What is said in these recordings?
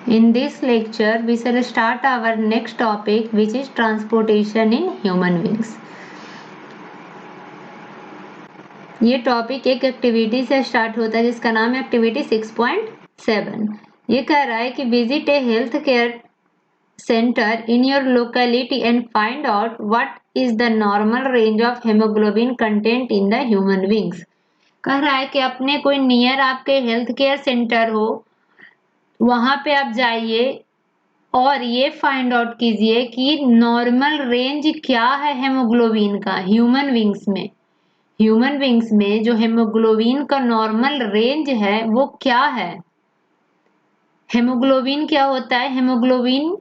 In this lecture, we shall start our next topic, which is transportation in human beings. ये topic एक activity से start होता है जिसका नाम है एक्टिविटी 6.7। ये कह रहा है कि visit A health care centre in your locality and find out what is the normal range of haemoglobin content in the human beings. कह रहा है कि अपने कोई नियर आपके हेल्थ केयर सेंटर हो, वहां पे आप जाइए और ये फाइंड आउट कीजिए कि नॉर्मल रेंज क्या है हेमोग्लोबिन का ह्यूमन बींग्स में। ह्यूमन बींग्स में जो हेमोग्लोबिन का नॉर्मल रेंज है वो क्या है। हेमोग्लोबिन क्या होता है? Haemoglobin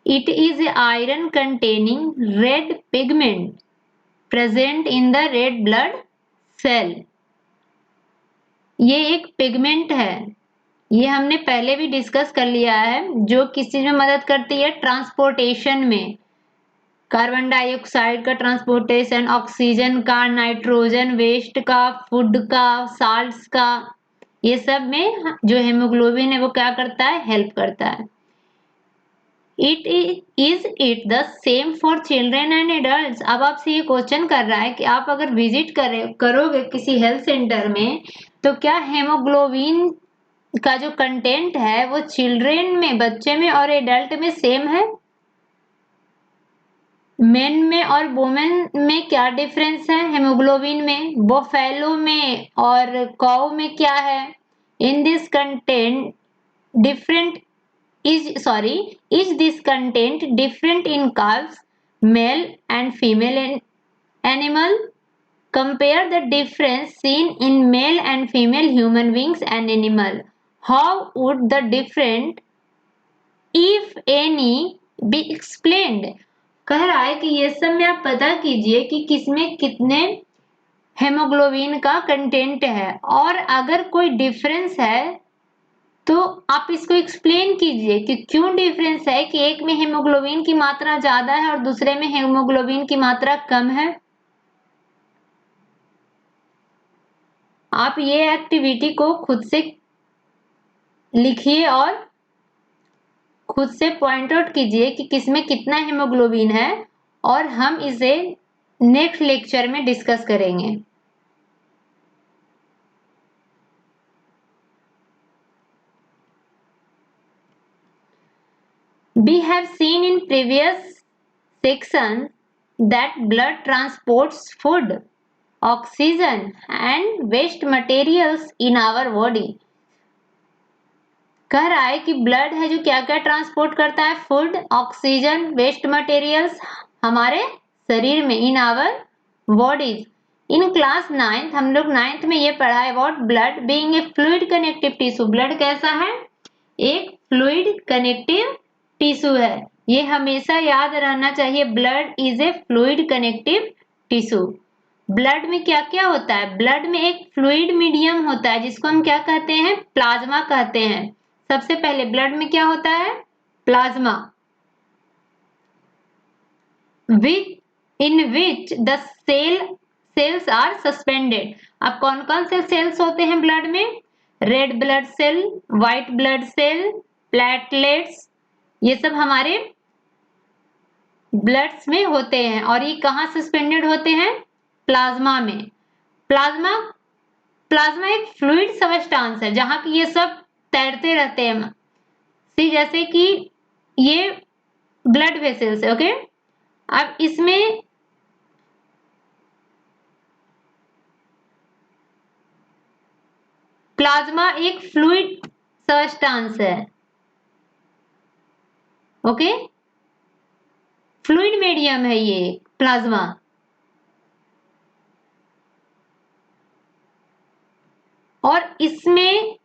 it is iron containing red pigment present in the red blood cell. ये एक पिगमेंट है, ये हमने पहले भी डिस्कस कर लिया है, जो किस चीज में मदद करती है? ट्रांसपोर्टेशन में। कार्बन डाइऑक्साइड का ट्रांसपोर्टेशन, ऑक्सीजन का, नाइट्रोजन वेस्ट का, फूड का, साल्ट्स का, ये सब में जो हेमोग्लोबिन है वो क्या करता है? हेल्प करता है। Is it the same for children and adult? अब आपसे ये क्वेश्चन कर रहा है कि आप अगर विजिट करोगे किसी हेल्थ सेंटर में तो क्या हेमोग्लोबिन का जो कंटेंट है वो चिल्ड्रेन में, बच्चे में और एडल्ट में सेम है? मेन में और वुमेन में क्या डिफरेंस है हेमोग्लोबिन में? बोफेलो में और काउ में क्या है? In this content different is this content different in calves, male and female animal? Compare the difference seen in male and female human beings and animal. How would the different, if any, be explained? कह रहा है कि ये सब में आप पता कीजिए कि किसमें कितने हेमोग्लोबिन का कंटेंट है, और अगर कोई डिफरेंस है तो आप इसको एक्सप्लेन कीजिए कि क्यों डिफरेंस है, कि एक में हेमोग्लोबिन की मात्रा ज्यादा है और दूसरे में हेमोग्लोबिन की मात्रा कम है। आप ये एक्टिविटी को खुद से लिखिए और खुद से पॉइंट आउट कीजिए कि किसमें कितना हेमोग्लोबिन है, और हम इसे नेक्स्ट लेक्चर में डिस्कस करेंगे। We have seen in previous section that blood transports food, oxygen and waste materials in our body. कह रहा है कि ब्लड है जो क्या क्या ट्रांसपोर्ट करता है? फूड, ऑक्सीजन, वेस्ट मटेरियल्स हमारे शरीर में, in our bodies. In class 9th हम लोग 9th में ये पढ़ा है about blood being a fluid connective tissue. Blood कैसा है? एक फ्लूइड कनेक्टिव टिश्यू है, ये हमेशा याद रहना चाहिए। Blood is a fluid connective tissue. Blood में क्या क्या होता है? ब्लड में एक फ्लूइड मीडियम होता है जिसको हम क्या कहते हैं? प्लाज्मा कहते हैं। सबसे पहले ब्लड में क्या होता है? Plasma, in which the cells are suspended. अब कौन कौन से सेल्स होते हैं ब्लड में? Red blood cell, white blood cell, platelets, ये सब हमारे ब्लड्स में होते हैं। और ये कहाँ सस्पेंडेड होते हैं? प्लाज्मा में। प्लाज्मा प्लाज्मा एक फ्लूइड सबस्टांस है जहां की ये सब तैरते रहते हैं। सी जैसे कि ये ब्लड वेसल्स है, ओके। अब इसमें प्लाज्मा एक फ्लूइड सबस्टांस है, ओके। फ्लूइड मीडियम है ये प्लाज्मा। और इसमें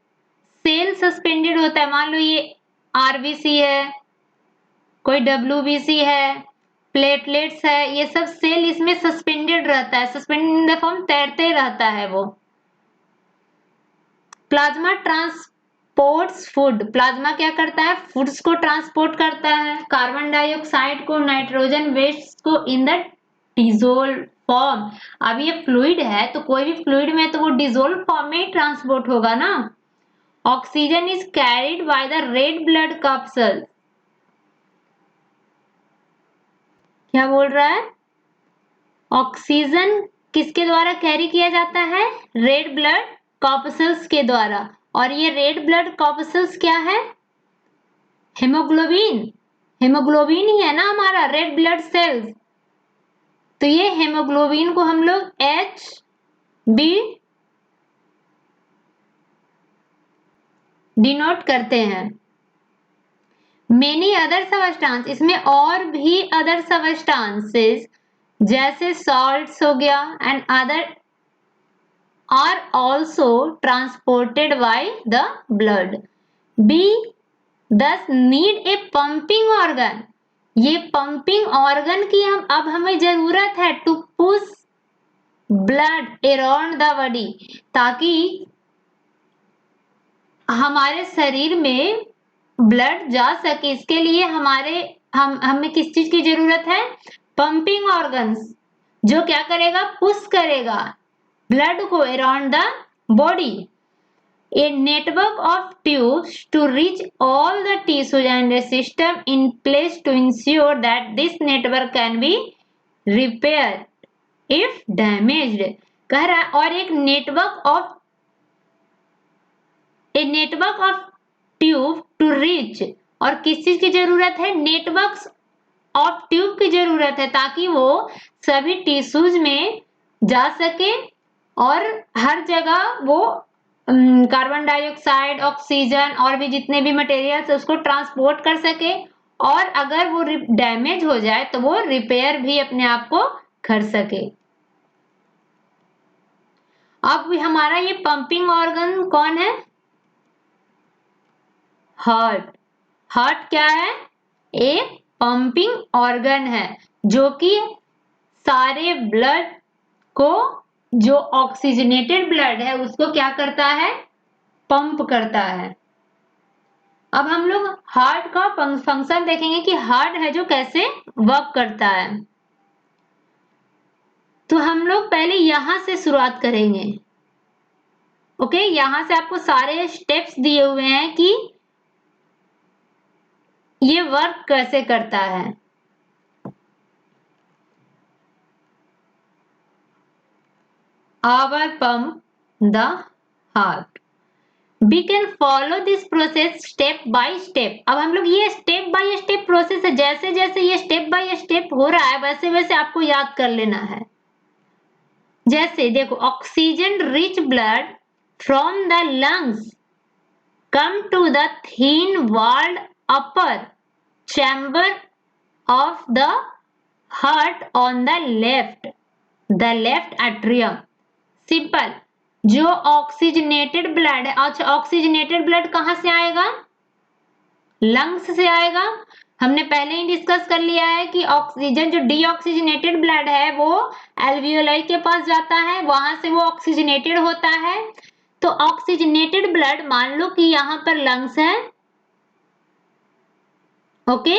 सेल सस्पेंडेड होता है। मान लो ये आरबीसी है, कोई डब्ल्यूबीसी है, प्लेटलेट्स है, ये सब सेल इसमें सस्पेंडेड रहता है। सस्पेंडेड इन द फॉर्म तैरते रहता है वो। Plasma transports food. प्लाज्मा क्या करता है? फूड्स को ट्रांसपोर्ट करता है, कार्बन डाइऑक्साइड को, नाइट्रोजन वेस्ट को इन द डिजोल्व फॉर्म। अब ये फ्लूइड है तो कोई भी फ्लूइड में तो वो डिजोल्व फॉर्म में ही ट्रांसपोर्ट होगा ना। Oxygen is carried by the red blood corpuscles. क्या बोल रहा है? ऑक्सीजन किसके द्वारा कैरी किया जाता है? रेड ब्लड कॉर्पसेल्स के द्वारा। और ये रेड ब्लड कॉर्पसेल्स क्या है? हेमोग्लोबिन। हेमोग्लोबिन ही है ना हमारा रेड ब्लड सेल्स। तो ये हेमोग्लोबिन को हम लोग HB डिनोट करते हैं। मेनी अदर सबस्टांस, इसमें और भी अदर सबस्टांसेस जैसे सॉल्ट्स हो गया and other are also transported by the blood. We thus need a pumping organ. ये पंपिंग ऑर्गन की अब हमें जरूरत है to push blood around the body, ताकि हमारे शरीर में ब्लड जा सके। इसके लिए हमें किस चीज की जरूरत है? पंपिंग ऑर्गन्स, जो क्या करेगा? पुश करेगा ब्लड को around the body. A network of tubes to reach all the tissues and a system in place to ensure that this network can be repaired if damaged। कह रहा है और एक network of tube to reach, और किस चीज की जरूरत है? नेटवर्क ऑफ ट्यूब की जरूरत है, ताकि वो सभी टिश्यूज में जा सके और हर जगह वो कार्बन डाइऑक्साइड, ऑक्सीजन और भी जितने भी मटेरियल्स उसको ट्रांसपोर्ट कर सके, और अगर वो डैमेज हो जाए तो वो रिपेयर भी अपने आप को कर सके। अब हमारा ये पंपिंग ऑर्गन कौन है? हार्ट। हार्ट क्या है? एक पंपिंग ऑर्गन है जो कि सारे ब्लड को, जो ऑक्सीजनेटेड ब्लड है उसको क्या करता है? पंप करता है। अब हम लोग हार्ट का फंक्शन देखेंगे कि हार्ट है जो कैसे वर्क करता है। तो हम लोग पहले यहां से शुरुआत करेंगे। ओके, यहां से आपको सारे स्टेप्स दिए हुए हैं कि ये वर्क कैसे करता है। Our pump the heart. We can follow this process step by step। अब हम लोग ये स्टेप बाय स्टेप प्रोसेस है, जैसे जैसे ये स्टेप बाय स्टेप हो रहा है वैसे वैसे आपको याद कर लेना है। जैसे देखो, oxygen rich blood from the lungs come to the thin walled upper chamber of the heart on the left atrium. Simple, जो ऑक्सीजनेटेड ब्लड है, अच्छा ऑक्सीजनेटेड ब्लड कहां से आएगा? लंग्स से आएगा। हमने पहले ही डिस्कस कर लिया है कि ऑक्सीजन, जो डीऑक्सीजनेटेड ब्लड है वो एल्वियोलाई के पास जाता है, वहां से वो ऑक्सीजनेटेड होता है। तो ऑक्सीजनेटेड ब्लड, मान लो कि यहां पर लंग्स है, ओके।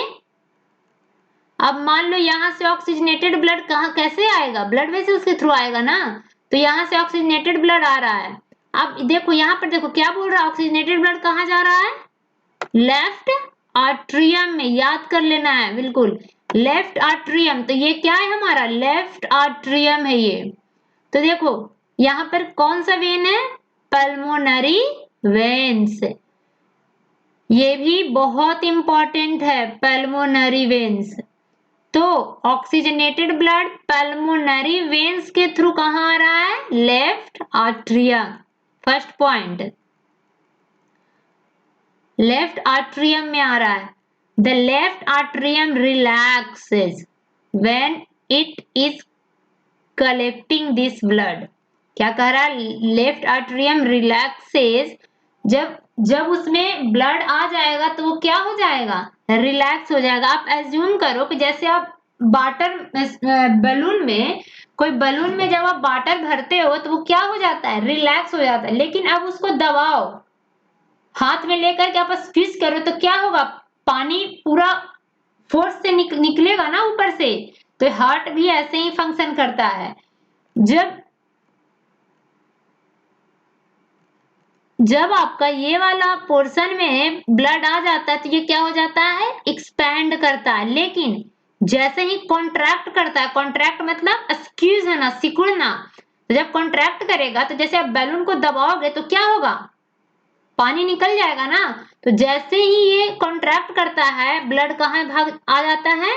अब मान लो यहां से ऑक्सीजनेटेड ब्लड कहां कैसे आएगा? ब्लड वेसल्स के थ्रू आएगा ना। तो यहां से ऑक्सीजनेटेड ब्लड आ रहा है। अब देखो यहां पर, देखो क्या बोल रहा है? ऑक्सीजनेटेड ब्लड कहां जा रहा है? लेफ्ट आर्ट्रियम में। याद कर लेना है बिल्कुल, लेफ्ट आर्ट्रियम। तो ये क्या है? हमारा लेफ्ट आर्ट्रियम है ये। तो देखो यहां पर कौन सा वेन है? Pulmonary veins. ये भी बहुत इंपॉर्टेंट है, पल्मोनरी वेन्स। तो ऑक्सीजनेटेड ब्लड पल्मोनरी वेन्स के थ्रू कहां आ रहा है? Left atrium. First point, left atrium में आ रहा है। The left atrium relaxes when it is collecting this blood. क्या कह रहा है? लेफ्ट आर्ट्रियम रिलैक्सेस, जब उसमें ब्लड आ जाएगा तो वो क्या हो जाएगा? रिलैक्स हो जाएगा। आप एज्यूम करो कि जैसे आप वाटर बलून में, कोई बलून में जब आप वाटर भरते हो तो वो क्या हो जाता है? रिलैक्स हो जाता है। लेकिन अब उसको दबाओ, हाथ में लेकर के आप स्क्वीज करो तो क्या होगा? पानी पूरा फोर्स से निकलेगा ना ऊपर से। तो हार्ट भी ऐसे ही फंक्शन करता है। जब आपका ये वाला पोर्शन में ब्लड आ जाता है तो ये क्या हो जाता है, एक्सपैंड करता है। लेकिन जैसे ही कॉन्ट्रैक्ट करता है, कॉन्ट्रैक्ट मतलब स्क्वीज है ना, सिकुड़ना, तो जब कॉन्ट्रैक्ट करेगा तो जैसे आप बैलून को दबाओगे तो क्या होगा, पानी निकल जाएगा ना। तो जैसे ही ये कॉन्ट्रैक्ट करता है, ब्लड कहाँ भाग आ जाता है,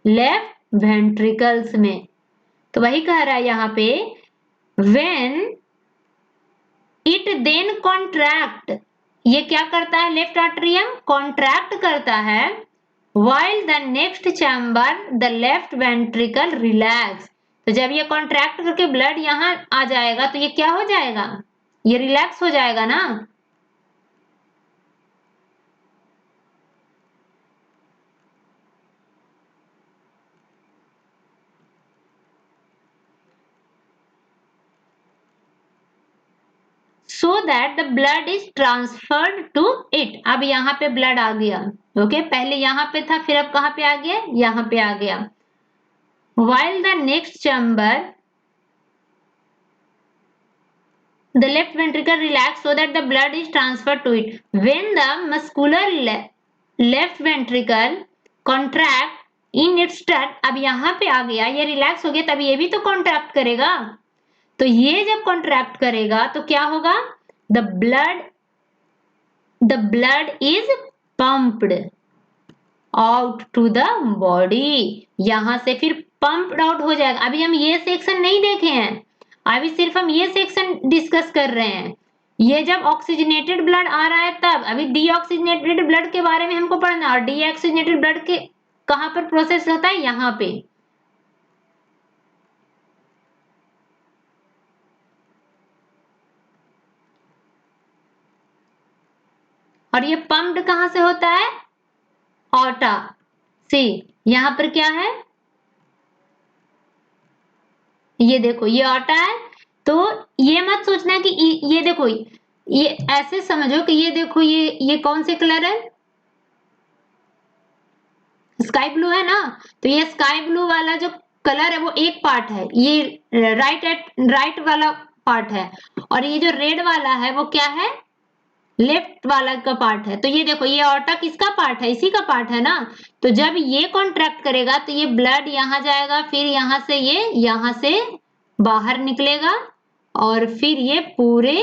लेफ्ट वेंट्रिकल्स में। तो वही कह रहा है यहाँ पे, व्हेन इट देन कॉन्ट्रैक्ट, ये क्या करता है, लेफ्ट आर्टरियम कॉन्ट्रैक्ट करता है, while the next chamber the left ventricle relax। तो जब ये कॉन्ट्रैक्ट करके ब्लड यहाँ आ जाएगा तो ये क्या हो जाएगा, ये रिलैक्स हो जाएगा ना। so that the blood is transferred to it। अब यहाँ पे ब्लड आ गया, ओके, पहले यहाँ पे था, फिर अब कहाँ पे आ गया, यहाँ पे आ गया। while the next chamber the left ventricle relax so that the blood is transferred to it, when the muscular left ventricle contract in its turn। अब यहाँ पे आ गया, ये रिलैक्स हो गया, तब ये भी तो कॉन्ट्रैक्ट करेगा। तो ये जब कॉन्ट्रैक्ट करेगा तो क्या होगा, the blood is pumped out to the body. यहां से फिर पंप्ड आउट हो जाएगा। अभी हम ये सेक्शन नहीं देखे हैं, अभी सिर्फ हम ये सेक्शन डिस्कस कर रहे हैं। ये जब ऑक्सीजनेटेड ब्लड आ रहा है तब, अभी डीऑक्सीजनेटेड ब्लड के बारे में हमको पढ़ना, और डीऑक्सीजनेटेड ब्लड के कहां पर प्रोसेस होता है, यहाँ पे। और ये पंप्ड कहां से होता है, ऑटा से। यहां पर क्या है, ये देखो ये ऑटा है। तो ये मत सोचना कि ये देखो, ये ऐसे समझो कि ये देखो, ये कौन से कलर है, स्काई ब्लू है ना। तो ये स्काई ब्लू वाला जो कलर है वो एक पार्ट है, ये राइट वाला पार्ट है। और ये जो रेड वाला है वो क्या है, लेफ्ट वाला का पार्ट है। तो ये देखो, ये ऑर्टा किसका पार्ट है, इसी का पार्ट है ना। तो जब ये कॉन्ट्रैक्ट करेगा तो ये ब्लड यहाँ जाएगा, फिर यहाँ से ये यहाँ से बाहर निकलेगा, और फिर ये पूरे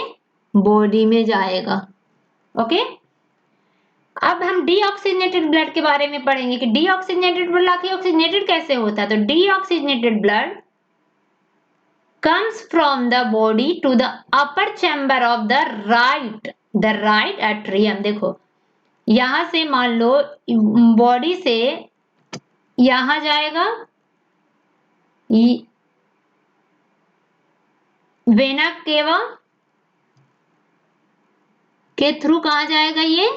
बॉडी में जाएगा। ओके, अब हम डीऑक्सीजनेटेड ब्लड के बारे में पढ़ेंगे कि डीऑक्सीजनेटेड ब्लड आखिर ऑक्सीजनेटेड कैसे होता है। तो deoxygenated blood comes from the body to the upper chamber of the right atrium। देखो यहां से मान लो बॉडी से यहां जाएगा, वेना केवा के थ्रू कहा जाएगा, ये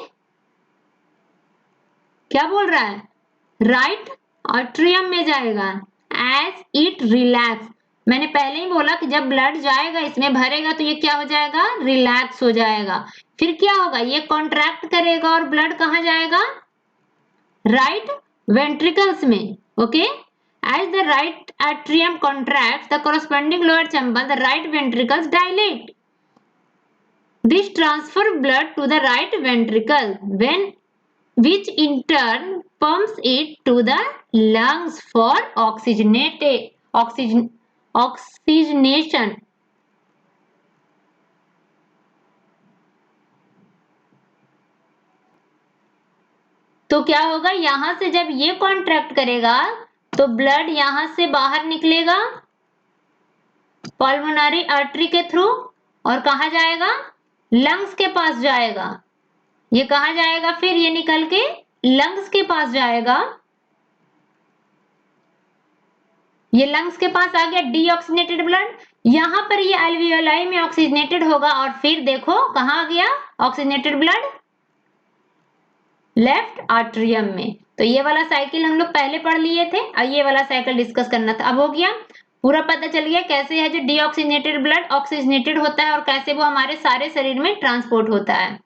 क्या बोल रहा है, राइट आर्ट्रियम में जाएगा। एज इट रिलैक्स, मैंने पहले ही बोला कि जब ब्लड जाएगा इसमें भरेगा तो ये क्या हो जाएगा, रिलैक्स हो जाएगा। फिर क्या होगा, ये कॉन्ट्रैक्ट करेगा और ब्लड कहाँ जाएगा, राइट वेंट्रिकल्स में। Okay, as the right atrium contracts the corresponding lower chamber, the right ventricles dilate। this transfer blood to the right ventricle when which in turn pumps it to the lungs for oxygenation। तो क्या होगा, यहां से जब ये contract करेगा तो blood यहां से बाहर निकलेगा पल्मोनरी आर्टरी के थ्रू, और कहा जाएगा, लंग्स के पास जाएगा। ये कहा जाएगा, फिर ये निकल के लंग्स के पास जाएगा। ये लंग्स के पास आ गया डीऑक्सीजनेटेड ब्लड, यहां पर ये एल्वियोलाई में ऑक्सीजनेटेड होगा, और फिर देखो कहां आ गया ऑक्सीजनेटेड ब्लड, लेफ्ट आर्ट्रियम में। तो ये वाला साइकिल हम लोग पहले पढ़ लिए थे, और ये वाला साइकिल डिस्कस करना था। अब हो गया, पूरा पता चल गया कैसे है जो डीऑक्सीजनेटेड ब्लड ऑक्सीजनेटेड होता है और कैसे वो हमारे सारे शरीर में ट्रांसपोर्ट होता है।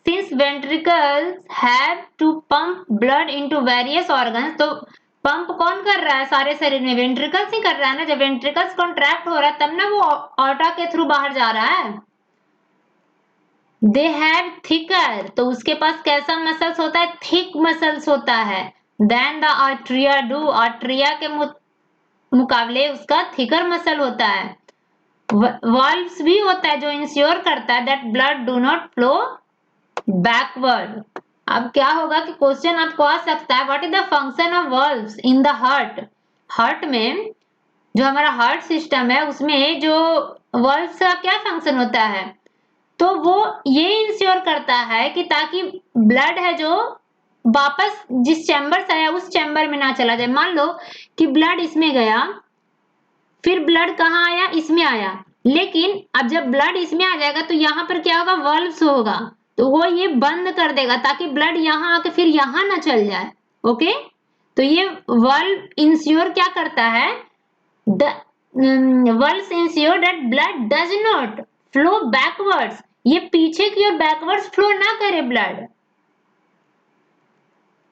Since ventricles have to pump blood into various organs, तो पंप कौन कर रहा है सारे शरीर में? वेंट्रिकल्स ही कर रहा है ना। जब वेंट्रिकल्स कॉन्ट्रैक्ट हो रहा है तब ना वो ऑर्टा के थ्रू बाहर जा रहा है। दे हैव थिकर, तो उसके पास कैसा मसल्स होता है? थिक मसल्स होता है। Then the atria do, atria के मुकाबले उसका थिकर मसल होता है। वाल्व्स भी होता है जो इंश्योर करता है that blood do not flow backward. अब क्या होगा कि क्वेश्चन आपको आ सकता है, what is the function of valves in the heart? Heart में जो हमारा हार्ट सिस्टम है उसमें जो वाल्व्स का क्या फंक्शन होता है? तो वो ये इंश्योर करता है कि ताकि ब्लड है जो वापस जिस चैम्बर से आया उस चैम्बर में ना चला जाए। मान लो कि ब्लड इसमें गया, फिर ब्लड कहाँ आया? इसमें आया, लेकिन अब जब ब्लड इसमें आ जाएगा तो यहाँ पर क्या होगा? वाल्व्स होगा, तो वो ये बंद कर देगा ताकि ब्लड यहाँ आके फिर यहाँ ना चल जाए। ओके, तो ये वाल्व इंश्योर क्या करता है? The valves ensure that blood does not flow backwards, ये पीछे की ओर बैकवर्ड्स फ्लो ना करे blood.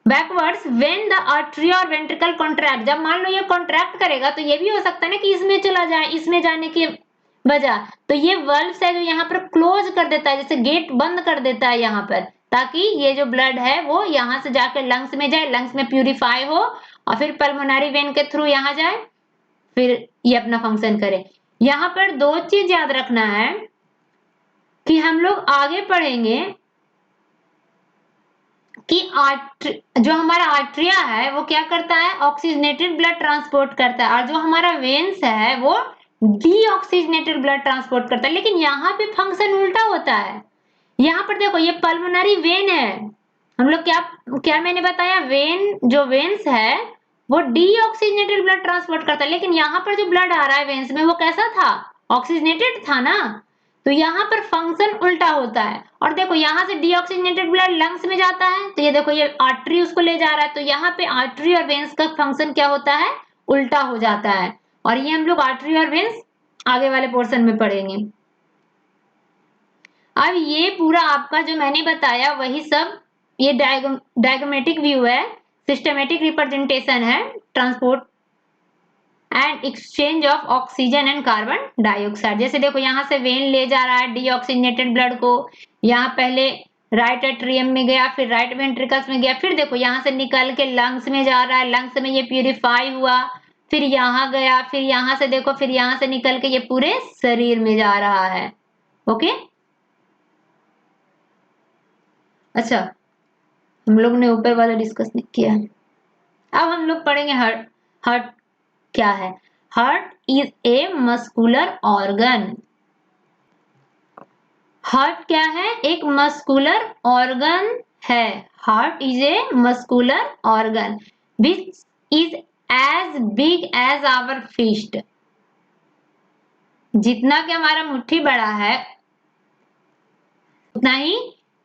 Backwards when the artery और वेंट्रिकल कॉन्ट्रैक्ट, जब मान लो ये कॉन्ट्रैक्ट करेगा तो ये भी हो सकता है ना कि इसमें चला जाए, इसमें जाने की वजह, तो ये वाल्व्स है जो यहाँ पर क्लोज कर देता है, जैसे गेट बंद कर देता है यहाँ पर, ताकि ये जो ब्लड है वो यहाँ से जाकर लंग्स में जाए, लंग्स में प्यूरिफाई हो और फिर पल्मोनरी वेन के थ्रू यहाँ जाए, फिर ये अपना फंक्शन करे। यहाँ पर दो चीज याद रखना है कि हम लोग आगे पढ़ेंगे कि जो हमारा आर्ट्रिया है वो क्या करता है? ऑक्सीजनेटेड ब्लड ट्रांसपोर्ट करता है, और जो हमारा वेन्स है वो डीऑक्सीजनेटेड ब्लड ट्रांसपोर्ट करता है। लेकिन यहाँ पे फंक्शन उल्टा होता है। यहाँ पर देखो ये पल्मोनरी वेन है, हम लोग क्या क्या मैंने बताया? वेन, जो वेन्स है वो डीऑक्सीजनेटेड ब्लड ट्रांसपोर्ट करता है, लेकिन यहाँ पर जो ब्लड आ रहा है वेन्स में वो कैसा था? ऑक्सीजनेटेड था ना। तो यहाँ पर फंक्शन उल्टा होता है। और देखो यहाँ से डीऑक्सीजनेटेड ब्लड लंग्स में जाता है, तो ये देखो ये आर्टरी उसको ले जा रहा है, तो यहाँ पे आर्टरी और वेन्स का फंक्शन क्या होता है? उल्टा हो जाता है। और ये हम लोग आर्टरी और वेन्स आगे वाले पोर्शन में पढ़ेंगे। अब ये पूरा आपका जो मैंने बताया वही सब, ये डायग्रामेटिक व्यू है, सिस्टमेटिक रिप्रेजेंटेशन है transport and exchange of oxygen and carbon dioxide. जैसे देखो यहाँ से वेन ले जा रहा है डीऑक्सीजनेटेड ब्लड को, यहाँ पहले राइट एट्रियम में गया, फिर राइट वेंट्रिकल्स में गया, फिर देखो यहाँ से निकल के लंग्स में जा रहा है, लंग्स में ये प्यूरिफाई हुआ, फिर यहाँ गया, फिर यहाँ से देखो, फिर यहाँ से निकल के ये पूरे शरीर में जा रहा है। ओके, अच्छा हम लोग ने ऊपर वाला डिस्कस नहीं किया है। अब हम लोग पढ़ेंगे हार्ट। हार्ट क्या है? Heart is a muscular organ. Heart क्या है? एक मस्कुलर ऑर्गन है। Heart is a muscular organ which is as big as our fist. जितना कि हमारा मुट्ठी बड़ा है उतना ही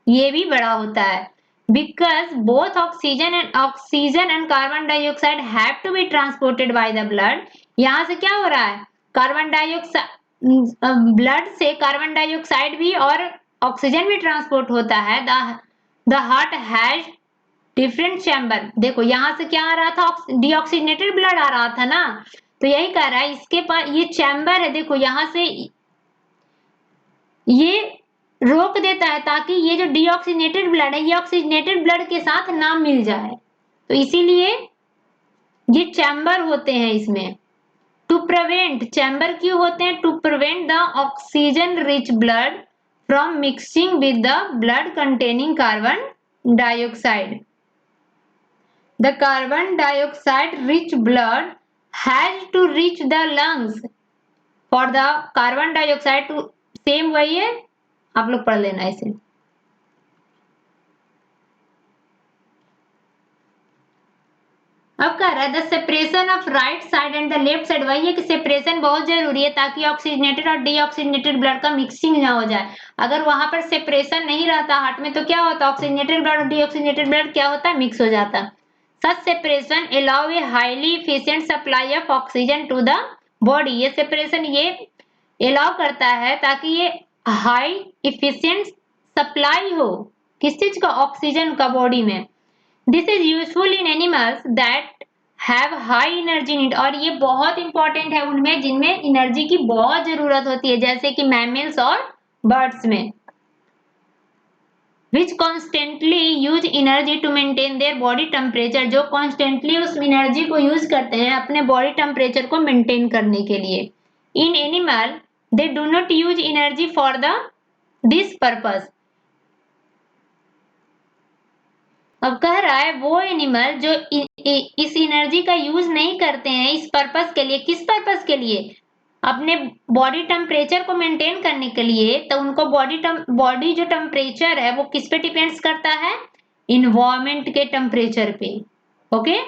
ये भी बड़ा होता है। Because both oxygen and carbon dioxide have to be transported by the blood. यहाँ से क्या हो रहा है? कार्बन डाइऑक्साइड, ब्लड से कार्बन डाइऑक्साइड भी और ऑक्सीजन भी ट्रांसपोर्ट होता है। The heart has different chamber. देखो यहाँ से क्या आ रहा था? डीऑक्सीजनेटेड ब्लड आ रहा था ना, तो यही कह रहा है इसके पास ये चैम्बर है। देखो यहाँ से ये रोक देता है ताकि ये जो डीऑक्सीजनेटेड ब्लड है ये ऑक्सीजनेटेड ब्लड के साथ ना मिल जाए, तो इसीलिए ये चैम्बर होते हैं इसमें। टू प्रिवेंट, चैम्बर क्यों होते हैं? To prevent the oxygen rich blood from mixing with the blood containing carbon dioxide. The carbon dioxide rich blood has to reach the lungs for the carbon dioxide to, same वही है, आप लोग पढ़ लेना इसे। अब कह रहा है the separation of right side and the left side. वही है कि सेपरेशन बहुत जरूरी है ताकि ऑक्सीजनेटेड और डीऑक्सीजनेटेड ब्लड का मिक्सिंग ना हो जाए। अगर वहां पर सेपरेशन नहीं रहता हार्ट में तो क्या होता? ऑक्सीजनेटेड ब्लड और डीऑक्सीजनेटेड ब्लड क्या होता है? मिक्स हो जाता। Such separation allow a highly efficient supply of oxygen to the body. ये सेपरेशन ये अलाउ करता है ताकि ये हाई इफिशिएंट सप्लाई हो किस चीज का? ऑक्सीजन का बॉडी में। This is useful in animals that have high energy need, और ये बहुत इंपॉर्टेंट है उनमें जिनमें एनर्जी की बहुत जरूरत होती है, जैसे कि मैमल्स और बर्ड्स में। which constantly use energy to maintain their body temperature, जो constantly उस एनर्जी को यूज करते हैं अपने बॉडी टेम्परेचर को मेंटेन करने के लिए। In animal they do not use energy for the this purpose. अब कह रहा है वो एनिमल जो इस एनर्जी का यूज नहीं करते हैं इस पर्पस के लिए। किस पर्पस के लिए? अपने बॉडी टेम्परेचर को मेंटेन करने के लिए। तो उनको बॉडी जो टेम्परेचर है वो किस पे डिपेंड्स करता है? इन्वायरमेंट के टेम्परेचर पे। ओके,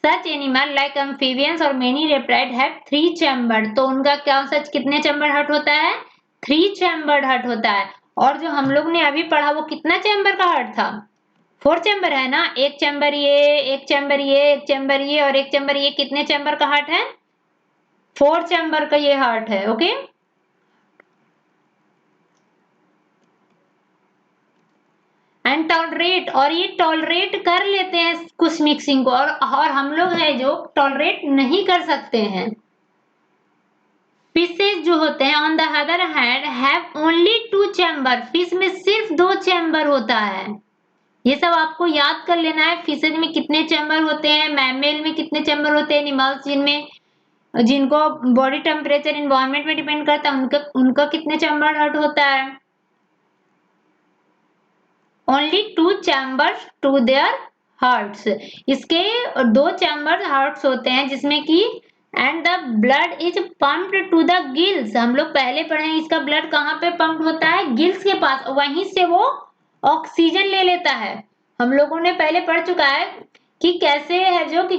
सच एनिमल लाइक एम्फीबियंस और मेनी रेप्टाइल हैव 3 चैम्बर्ड। तो उनका क्या सच कितने चैम्बर हर्ट होता है? 3 चैम्बर्ड हर्ट होता है। और जो हम लोग ने अभी पढ़ा वो कितना चैम्बर का हर्ट था? 4 चैम्बर है ना, एक चैम्बर ये, एक चैम्बर ये, एक चैम्बर ये और एक चैम्बर ये। कितने चैम्बर का हार्ट है? 4 चैम्बर का ये हार्ट है। ओके, एंड टॉलरेट, और ये टॉलरेट कर लेते हैं कुछ मिक्सिंग को, और हम लोग है जो टॉलरेट नहीं कर सकते हैं। फिशेज जो होते हैं on the other hand have only 2 chamber. Fish में सिर्फ 2 चैम्बर होता है। ये सब आपको याद कर लेना है। फिशेज में कितने चैम्बर होते हैं, मैमल में कितने चैम्बर होते हैं, एनिमल्स जिनमें जिनको बॉडी टेम्परेचर इन्वायरमेंट में डिपेंड करता है उनका उनका कितने चैम्बर हर्ट होता है? Only 2 chambers to their hearts. इसके 2 चैम्बर हार्ट्स होते हैं जिसमें कि and the blood is pumped to the gills. हम लोग पहले पढ़े हैं इसका ब्लड कहाँ पे पंप होता है? गिल्स के पास, वहीं से वो ऑक्सीजन ले लेता है। हम लोगों ने पहले पढ़ चुका है कि कैसे है जो कि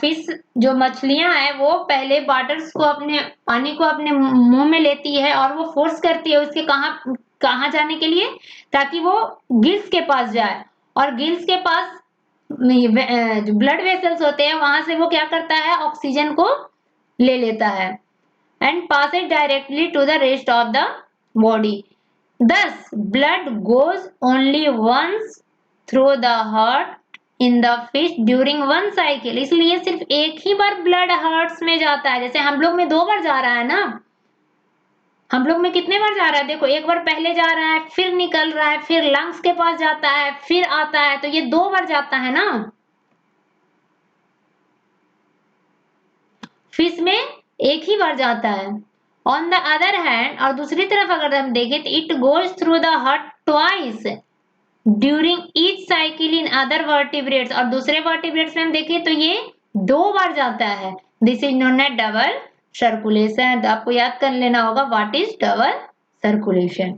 फिश जो मछलियां हैं वो पहले वाटर्स को अपने पानी को अपने मुंह में लेती है और वो फोर्स करती है उसके कहाँ कहाँ जाने के लिए, ताकि वो गिल्स के पास जाए। और गिल्स के पास जो ब्लड वेसल्स होते हैं वहां से वो क्या करता है? ऑक्सीजन को ले लेता है and pass it directly to the rest of the body. Thus, blood goes only once through the heart in the fish during one cycle। इसलिए सिर्फ एक ही बार ब्लड हार्ट्स में जाता है। जैसे हम लोग में 2 बार जा रहा है ना, हम लोग में कितने बार जा रहा है? देखो, एक बार पहले जा रहा है, फिर निकल रहा है, फिर लंग्स के पास जाता है, फिर आता है, तो ये 2 बार जाता है ना। फिश में एक ही बार जाता है। ऑन द अदर हैंड, और दूसरी तरफ अगर हम देखें तो it goes through the heart twice during each cycle in other vertebrates. और दूसरे वर्टिब्रेट्स में हम देखें तो ये 2 बार जाता है। This is known as double circulation. तो आपको याद कर लेना होगा व्हाट इज डबल सर्कुलेशन।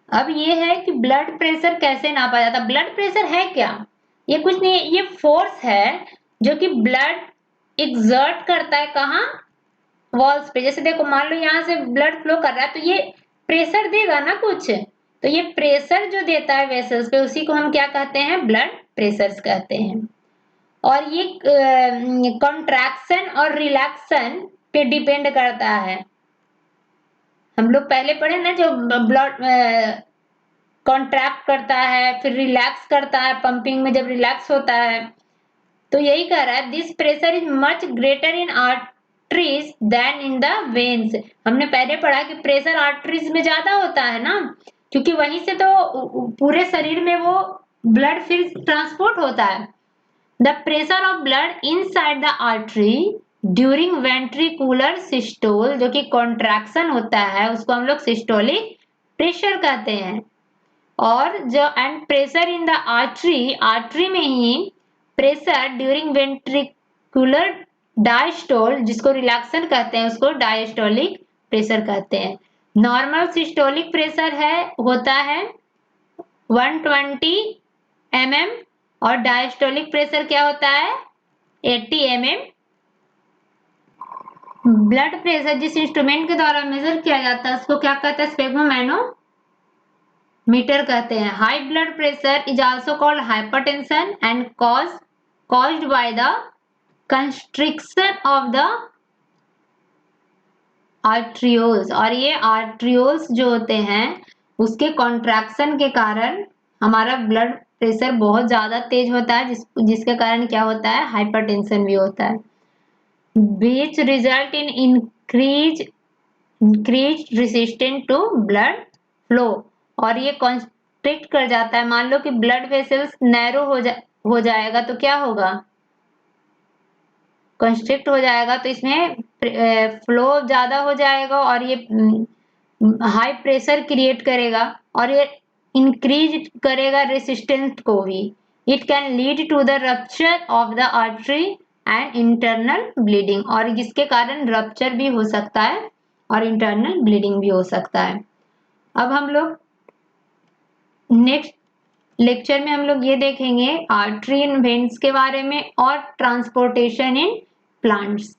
अब ये है कि ब्लड प्रेशर कैसे नापा जाता। ब्लड प्रेशर है क्या? ये कुछ नहीं है, ये फोर्स है जो कि ब्लड एग्जर्ट करता है। कहाँ? वॉल्स पे। जैसे देखो, मान लो यहाँ से ब्लड फ्लो कर रहा है तो ये प्रेशर देगा ना कुछ, तो ये प्रेशर जो देता है वेसल्स पे उसी को हम क्या कहते हैं? ब्लड प्रेशर कहते हैं। और ये कॉन्ट्रैक्शन और रिलैक्शन पे डिपेंड करता है। हम लोग पहले पढ़े ना, जो ब्लड कॉन्ट्रैक्ट करता है फिर रिलैक्स करता है, पंपिंग में जब रिलैक्स होता है, तो यही कह रहा है this pressure is much greater in arteries than in the veins. हमने पहले पढ़ा कि प्रेशर आर्टरीज में ज्यादा होता है ना, क्योंकि वहीं से तो पूरे शरीर में वो ब्लड फिर ट्रांसपोर्ट होता है। The pressure of blood inside the artery during ventricular systole, जो कि कॉन्ट्रैक्शन होता है उसको हम लोग सिस्टोलिक प्रेशर कहते हैं। और जो and pressure in the artery, artery में ही प्रेशर ड्यूरिंग वेंट्रिकुलर डायस्टोल, जिसको रिलैक्सन कहते हैं उसको डायस्टोलिक प्रेशर कहते हैं। नॉर्मल सिस्टोलिक प्रेशर है होता है 120 mm और डायस्टोलिक प्रेशर क्या होता है? 80 mm। ब्लड प्रेशर जिस इंस्ट्रूमेंट के द्वारा मेजर किया जाता है उसको क्या कहते हैं? स्पेग्मोमैनोमीटर कहते हैं। High blood pressure is also called hypertension and caused by the constriction of the arterioles। और ये arterioles जो होते हैं उसके कॉन्ट्रैक्शन के कारण हमारा ब्लड प्रेशर बहुत ज्यादा तेज होता है जिसके कारण क्या होता है, हाइपरटेंशन भी होता है, which result in increased resistance to blood flow। और ये कॉन्स्ट्रिक्ट कर जाता है, मान लो कि ब्लड वेसल्स नैरो हो जाएगा तो क्या होगा, कंस्ट्रिक्ट हो जाएगा, तो इसमें फ्लो ज्यादा हो जाएगा और ये हाई प्रेशर क्रिएट करेगा और ये इंक्रीज करेगा रेसिस्टेंस को भी। It can lead to the rupture of the artery and internal bleeding, और जिसके कारण रप्चर भी हो सकता है और इंटरनल ब्लीडिंग भी हो सकता है। अब हम लोग नेक्स्ट लेक्चर में हम लोग ये देखेंगे आर्टरी इन वेन्स के बारे में और ट्रांसपोर्टेशन इन प्लांट्स।